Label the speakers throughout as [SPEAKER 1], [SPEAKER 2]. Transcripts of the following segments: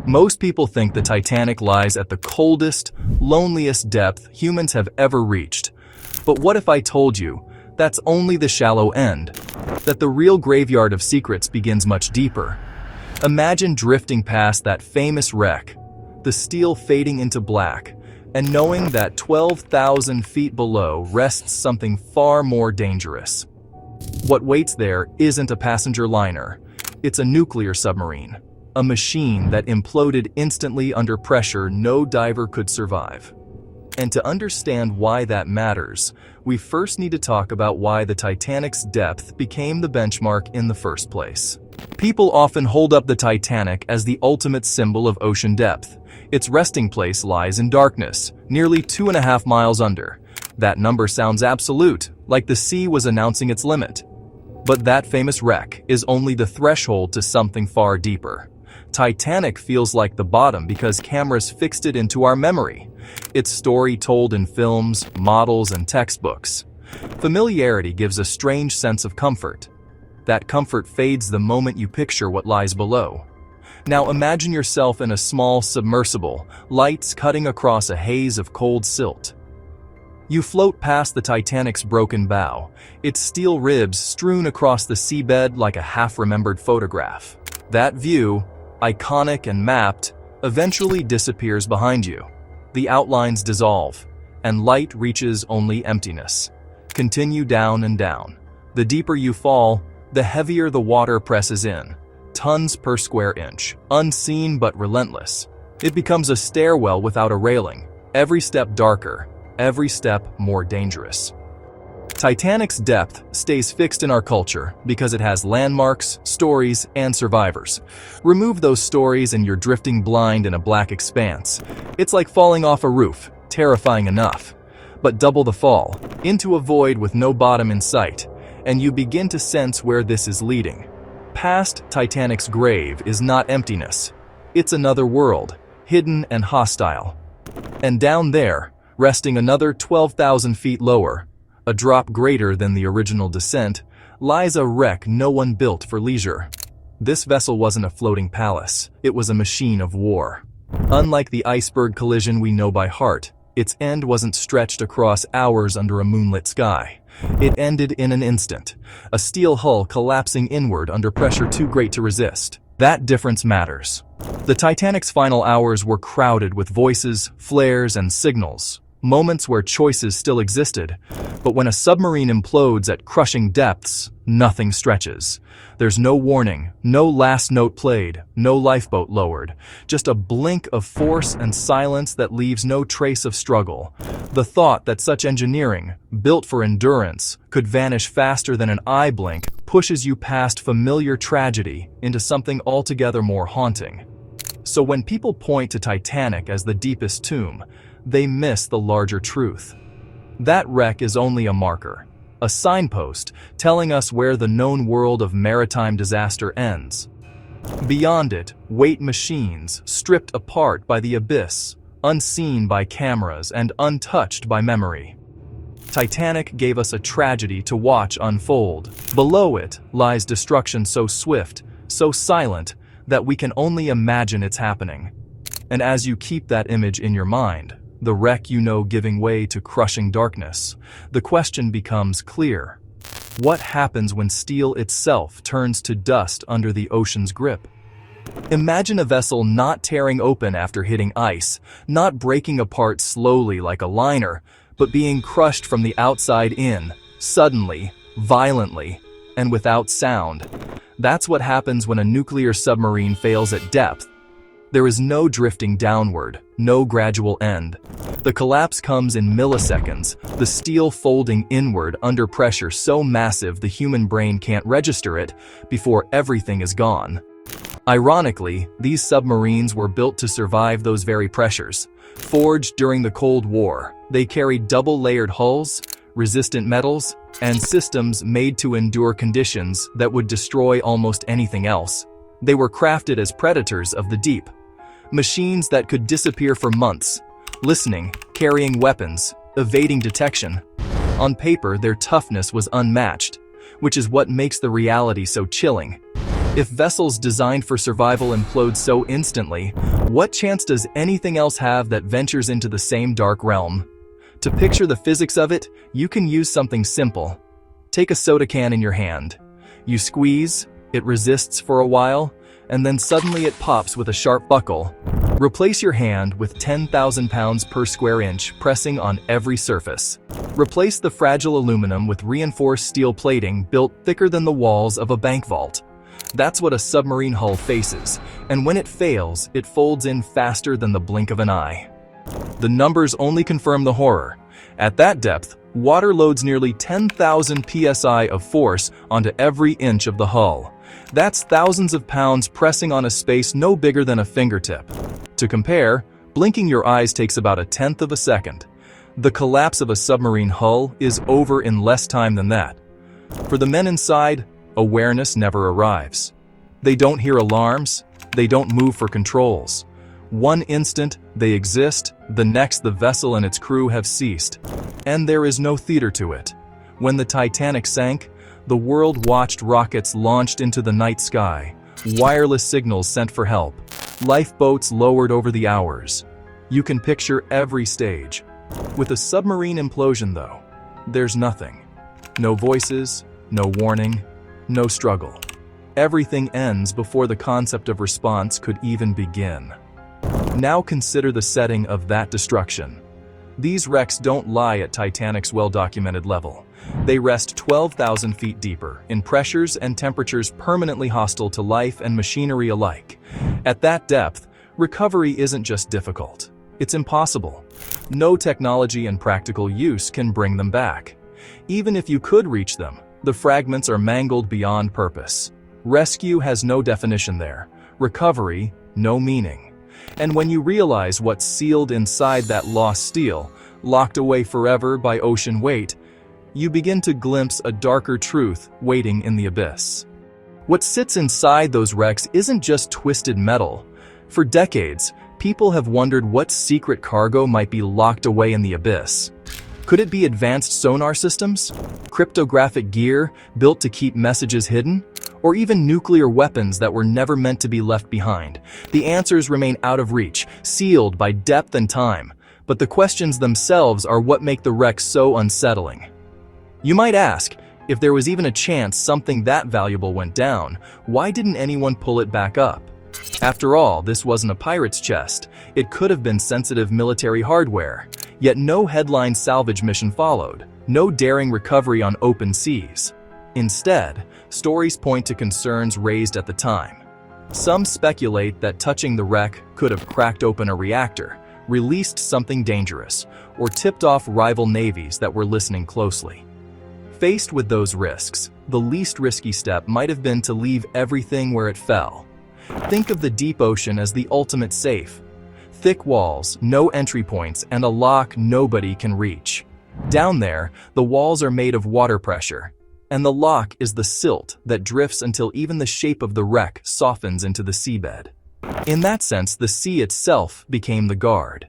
[SPEAKER 1] Most people think the Titanic lies at the coldest, loneliest depth humans have ever reached. But what if I told you that's only the shallow end, that the real graveyard of secrets begins much deeper? Imagine drifting past that famous wreck, the steel fading into black, and knowing that 12,000 feet below rests something far more dangerous. What waits there isn't a passenger liner, it's a nuclear submarine. A machine that imploded instantly under pressure no diver could survive. And to understand why that matters, we first need to talk about why the Titanic's depth became the benchmark in the first place. People often hold up the Titanic as the ultimate symbol of ocean depth. Its resting place lies in darkness, nearly 2.5 miles under. That number sounds absolute, like the sea was announcing its limit. But that famous wreck is only the threshold to something far deeper. Titanic feels like the bottom because cameras fixed it into our memory. Its story told in films, models, and textbooks. Familiarity gives a strange sense of comfort. That comfort fades the moment you picture what lies below. Now imagine yourself in a small submersible, lights cutting across a haze of cold silt. You float past the Titanic's broken bow, its steel ribs strewn across the seabed like a half-remembered photograph. That view, iconic and mapped, eventually disappears behind you. The outlines dissolve, and light reaches only emptiness. Continue down and down. The deeper you fall, the heavier the water presses in. Tons per square inch, unseen but relentless. It becomes a stairwell without a railing, every step darker, every step more dangerous. Titanic's depth stays fixed in our culture because it has landmarks, stories, and survivors. Remove those stories and you're drifting blind in a black expanse. It's like falling off a roof, terrifying enough. But double the fall, into a void with no bottom in sight, and you begin to sense where this is leading. Past Titanic's grave is not emptiness. It's another world, hidden and hostile. And down there, resting another 12,000 feet lower, a drop greater than the original descent, lies a wreck no one built for leisure. This vessel wasn't a floating palace, it was a machine of war. Unlike the iceberg collision we know by heart, its end wasn't stretched across hours under a moonlit sky. It ended in an instant, a steel hull collapsing inward under pressure too great to resist. That difference matters. The Titanic's final hours were crowded with voices, flares, and signals. Moments where choices still existed, but when a submarine implodes at crushing depths, nothing stretches. There's no warning, no last note played, no lifeboat lowered, just a blink of force and silence that leaves no trace of struggle. The thought that such engineering, built for endurance, could vanish faster than an eye blink pushes you past familiar tragedy into something altogether more haunting. So when people point to Titanic as the deepest tomb, they miss the larger truth. That wreck is only a marker, a signpost telling us where the known world of maritime disaster ends. Beyond it, wait machines stripped apart by the abyss, unseen by cameras and untouched by memory. Titanic gave us a tragedy to watch unfold. Below it lies destruction so swift, so silent, that we can only imagine it's happening. And as you keep that image in your mind, the wreck you know giving way to crushing darkness, the question becomes clear. What happens when steel itself turns to dust under the ocean's grip? Imagine a vessel not tearing open after hitting ice, not breaking apart slowly like a liner, but being crushed from the outside in, suddenly, violently, and without sound. That's what happens when a nuclear submarine fails at depth. There is no drifting downward, no gradual end. The collapse comes in milliseconds, the steel folding inward under pressure so massive the human brain can't register it before everything is gone. Ironically, these submarines were built to survive those very pressures. Forged during the Cold War, they carried double-layered hulls, resistant metals, and systems made to endure conditions that would destroy almost anything else. They were crafted as predators of the deep. Machines that could disappear for months, listening, carrying weapons, evading detection. On paper, their toughness was unmatched, which is what makes the reality so chilling. If vessels designed for survival implode so instantly, what chance does anything else have that ventures into the same dark realm? To picture the physics of it, you can use something simple. Take a soda can in your hand. You squeeze, it resists for a while, and then suddenly it pops with a sharp buckle. Replace your hand with 10,000 pounds per square inch pressing on every surface. Replace the fragile aluminum with reinforced steel plating built thicker than the walls of a bank vault. That's what a submarine hull faces, and when it fails, it folds in faster than the blink of an eye. The numbers only confirm the horror. At that depth, water loads nearly 10,000 psi of force onto every inch of the hull. That's thousands of pounds pressing on a space no bigger than a fingertip. To compare, blinking your eyes takes about 1/10 of a second. The collapse of a submarine hull is over in less time than that. For the men inside, awareness never arrives. They don't hear alarms, they don't move for controls. One instant, they exist, the next the vessel and its crew have ceased. And there is no theater to it. When the Titanic sank, the world watched rockets launched into the night sky, wireless signals sent for help, lifeboats lowered over the hours. You can picture every stage. With a submarine implosion, though, there's nothing. No voices, no warning, no struggle. Everything ends before the concept of response could even begin. Now consider the setting of that destruction. These wrecks don't lie at Titanic's well-documented level. They rest 12,000 feet deeper, in pressures and temperatures permanently hostile to life and machinery alike. At that depth, recovery isn't just difficult. It's impossible. No technology and practical use can bring them back. Even if you could reach them, the fragments are mangled beyond purpose. Rescue has no definition there. Recovery, no meaning. And when you realize what's sealed inside that lost steel, locked away forever by ocean weight, you begin to glimpse a darker truth waiting in the abyss. What sits inside those wrecks isn't just twisted metal. For decades, people have wondered what secret cargo might be locked away in the abyss. Could it be advanced sonar systems? Cryptographic gear built to keep messages hidden? Or even nuclear weapons that were never meant to be left behind? The answers remain out of reach, sealed by depth and time. But the questions themselves are what make the wreck so unsettling. You might ask, if there was even a chance something that valuable went down, why didn't anyone pull it back up? After all, this wasn't a pirate's chest. It could have been sensitive military hardware. Yet no headline salvage mission followed, no daring recovery on open seas. Instead, stories point to concerns raised at the time. Some speculate that touching the wreck could have cracked open a reactor, released something dangerous, or tipped off rival navies that were listening closely. Faced with those risks, the least risky step might have been to leave everything where it fell. Think of the deep ocean as the ultimate safe. Thick walls, no entry points, and a lock nobody can reach. Down there, the walls are made of water pressure, and the lock is the silt that drifts until even the shape of the wreck softens into the seabed. In that sense, the sea itself became the guard.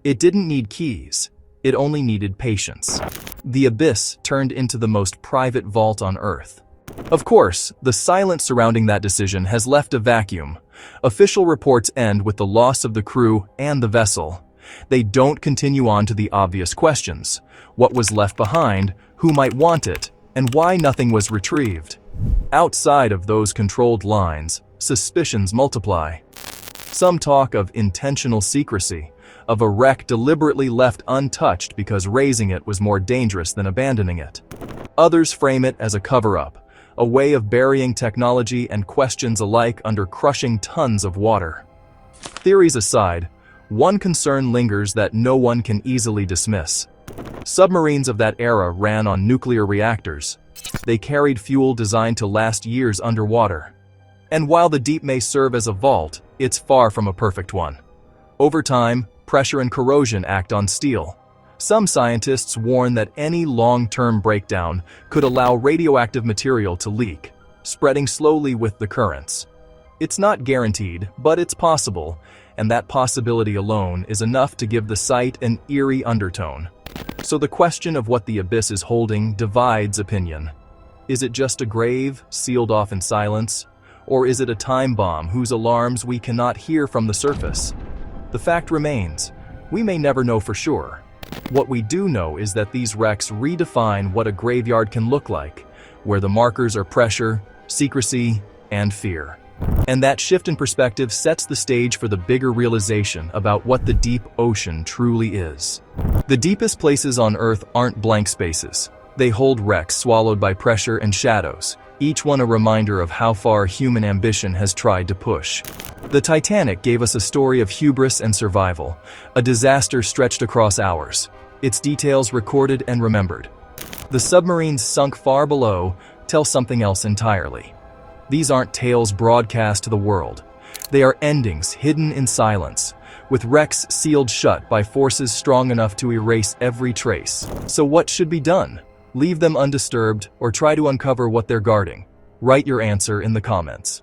[SPEAKER 1] It didn't need keys, it only needed patience. The abyss turned into the most private vault on Earth. Of course, the silence surrounding that decision has left a vacuum. Official reports end with the loss of the crew and the vessel. They don't continue on to the obvious questions. What was left behind, who might want it, and why nothing was retrieved? Outside of those controlled lines, suspicions multiply. Some talk of intentional secrecy, of a wreck deliberately left untouched because raising it was more dangerous than abandoning it. Others frame it as a cover-up, a way of burying technology and questions alike under crushing tons of water. Theories aside, one concern lingers that no one can easily dismiss. Submarines of that era ran on nuclear reactors. They carried fuel designed to last years underwater. And while the deep may serve as a vault, it's far from a perfect one. Over time, pressure and corrosion act on steel. Some scientists warn that any long-term breakdown could allow radioactive material to leak, spreading slowly with the currents. It's not guaranteed, but it's possible, and that possibility alone is enough to give the site an eerie undertone. So the question of what the abyss is holding divides opinion. Is it just a grave, sealed off in silence? Or is it a time bomb whose alarms we cannot hear from the surface? The fact remains, we may never know for sure. What we do know is that these wrecks redefine what a graveyard can look like, where the markers are pressure, secrecy, and fear. And that shift in perspective sets the stage for the bigger realization about what the deep ocean truly is. The deepest places on Earth aren't blank spaces. They hold wrecks swallowed by pressure and shadows, each one a reminder of how far human ambition has tried to push. The Titanic gave us a story of hubris and survival, a disaster stretched across hours, its details recorded and remembered. The submarines sunk far below tell something else entirely. These aren't tales broadcast to the world. They are endings hidden in silence, with wrecks sealed shut by forces strong enough to erase every trace. So what should be done? Leave them undisturbed or try to uncover what they're guarding? Write your answer in the comments.